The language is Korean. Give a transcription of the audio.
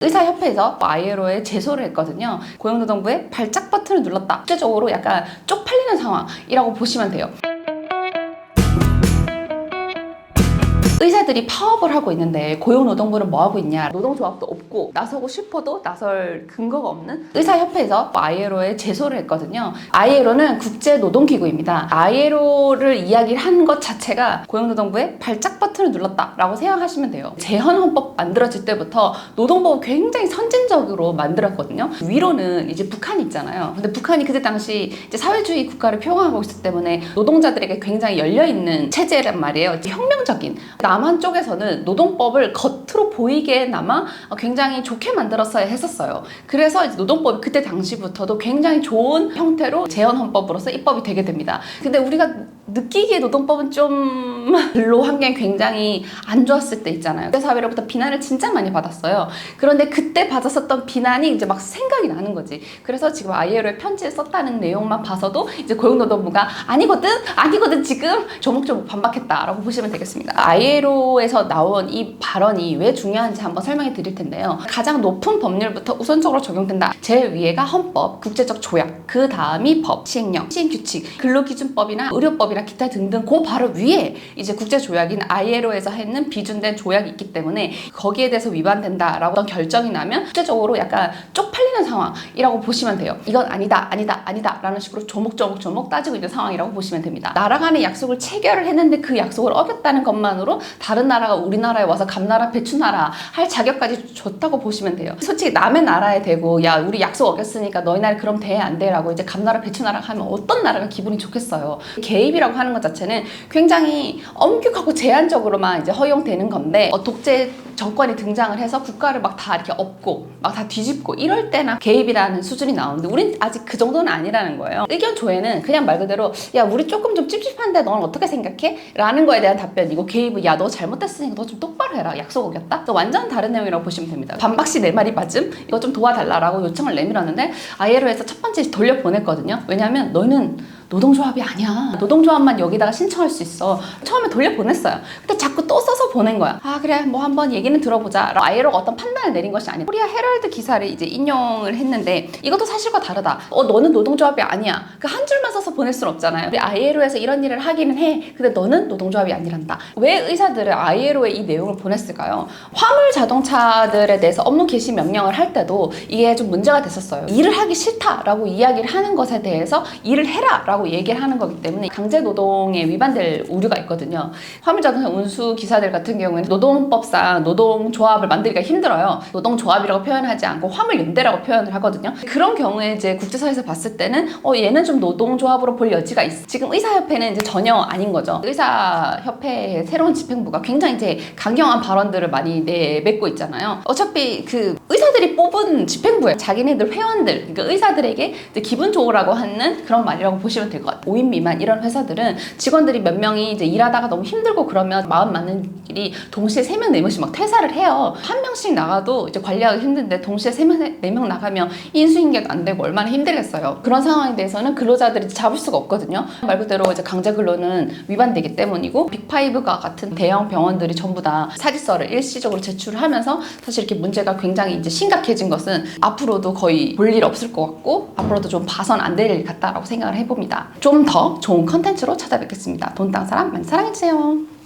의사협회에서 ILO에 제소를 했거든요. 고용노동부의 발작 버튼을 눌렀다. 국제적으로 약간 쪽팔리는 상황이라고 보시면 돼요. 의사들이 파업을 하고 있는데 고용노동부는 뭐 하고 있냐? 노동조합도 없고 나서고 싶어도 나설 근거가 없는 의사협회에서 ILO에 제소를 했거든요. ILO는 국제노동기구입니다. ILO를 이야기한 것 자체가 고용노동부의 발작 버튼을 눌렀다라고 생각하시면 돼요. 재헌헌법 만들어질 때부터 노동법을 굉장히 선진적으로 만들었거든요. 위로는 이제 북한이 있잖아요. 근데 북한이 그때 당시 이제 사회주의 국가를 표방하고 있었기 때문에 노동자들에게 굉장히 열려있는 체제란 말이에요. 혁명적인 남한 쪽에서는 노동법을 겉으로 보이게나마 굉장히 좋게 만들었어야 했었어요. 그래서 이제 노동법이 그때 당시부터도 굉장히 좋은 형태로 재헌헌법으로서 입법이 되게 됩니다. 근데 우리가 느끼기에 노동법은 좀 근로 환경이 굉장히 안 좋았을 때 있잖아요. 사회로부터 비난을 진짜 많이 받았어요. 그런데 그때 받았었던 비난이 이제 막 생각이 나는 거지. 그래서 지금 ILO에 편지를 썼다는 내용만 봐서도 이제 고용노동부가 아니거든 지금 조목조목 반박했다라고 보시면 되겠습니다. ILO에서 나온 이 발언이 왜 중요한지 한번 설명해 드릴 텐데요. 가장 높은 법률부터 우선적으로 적용된다. 제일 위에가 헌법, 국제적 조약, 그 다음이 법, 시행령, 시행규칙, 근로기준법이나 의료법이나 기타 등등 그 바로 위에 이제 국제조약인 ILO에서 했는 비준된 조약이 있기 때문에 거기에 대해서 위반된다라고 어떤 결정이 나면 국제적으로 약간 쪽팔리는 상황이라고 보시면 돼요. 이건 아니다 라는 식으로 조목 따지고 있는 상황이라고 보시면 됩니다. 나라 간의 약속을 체결을 했는데 그 약속을 어겼다는 것만으로 다른 나라가 우리나라에 와서 감나라 배추나라 할 자격까지 줬다고 보시면 돼요. 솔직히 남의 나라에 대고 야 우리 약속 어겼으니까 너희 나라 그럼 돼 안 돼? 라고 이제 감나라 배추나라 하면 어떤 나라가 기분이 좋겠어요. 개입이라고 하는 것 자체는 굉장히 엄격하고 제한적으로만 이제 허용되는 건데 독재 정권이 등장을 해서 국가를 막 다 이렇게 엎고 막 다 뒤집고 이럴 때나 개입이라는 수준이 나오는데 우린 아직 그 정도는 아니라는 거예요. 의견 조회는 그냥 말 그대로 야 우리 조금 좀 찝찝한데 넌 어떻게 생각해? 라는 거에 대한 답변이고 개입은 야 너 잘못했으니까 너 좀 똑바로 해라. 약속 어겼다? 완전 다른 내용이라고 보시면 됩니다. 반박시 내 말이 맞음? 이거 좀 도와달라고 요청을 내밀었는데 ILO에서 첫 번째 돌려보냈거든요. 왜냐면 너희는 노동조합이 아니야. 노동조합만 여기다가 신청할 수 있어. 처음에 돌려보냈어요. 근데 자꾸 또 써서 보낸 거야. 아 그래 뭐 한번 얘기는 들어보자. ILO가 어떤 판단을 내린 것이 아니라 코리아 헤럴드 기사를 이제 인용을 했는데 이것도 사실과 다르다. 너는 노동조합이 아니야. 그 한 줄만 써서 보낼 수는 없잖아요. 우리 ILO에서 이런 일을 하기는 해. 근데 너는 노동조합이 아니란다. 왜 의사들은 ILO에 이 내용을 보냈을까요? 화물 자동차들에 대해서 업무 개시 명령을 할 때도 이게 좀 문제가 됐었어요. 일을 하기 싫다라고 이야기를 하는 것에 대해서 일을 해라라고 얘기를 하는 거기 때문에 강제 노동에 위반될 우려가 있거든요. 화물자동차 운수 기사들 같은 경우에는 노동법상 노동조합을 만들기가 힘들어요. 노동조합이라고 표현하지 않고 화물연대라고 표현을 하거든요. 그런 경우에 이제 국제사회에서 봤을 때는 얘는 좀 노동조합으로 볼 여지가 있어. 지금 의사협회는 이제 전혀 아닌 거죠. 의사협회의 새로운 집행부가 굉장히 이제 강경한 발언들을 많이 내뱉고 있잖아요. 어차피 그 의사들이 뽑은 집행부예요. 자기네들 회원들, 그러니까 의사들에게 이제 기분 좋으라고 하는 그런 말이라고 보시면 될 것 같아요. 5인 미만 이런 회사들은 직원들이 몇 명이 이제 일하다가 너무 힘들고 그러면 마음 맞는 일이 동시에 3명, 4명씩 막 퇴사를 해요. 한 명씩 나가도 이제 관리하기 힘든데 동시에 3명, 4명 나가면 인수인계도 안 되고 얼마나 힘들겠어요. 그런 상황에 대해서는 근로자들이 잡을 수가 없거든요. 말 그대로 이제 강제 근로는 위반되기 때문이고 빅5가 같은 대형 병원들이 전부 다 사직서를 일시적으로 제출을 하면서 사실 이렇게 문제가 굉장히 이제 심각해진 것은 앞으로도 거의 볼 일 없을 것 같고 앞으로도 좀 봐선 안 될 일 같다라고 생각을 해봅니다. 좀 더 좋은 컨텐츠로 찾아뵙겠습니다. 돈 땅 사람 많이 사랑해주세요.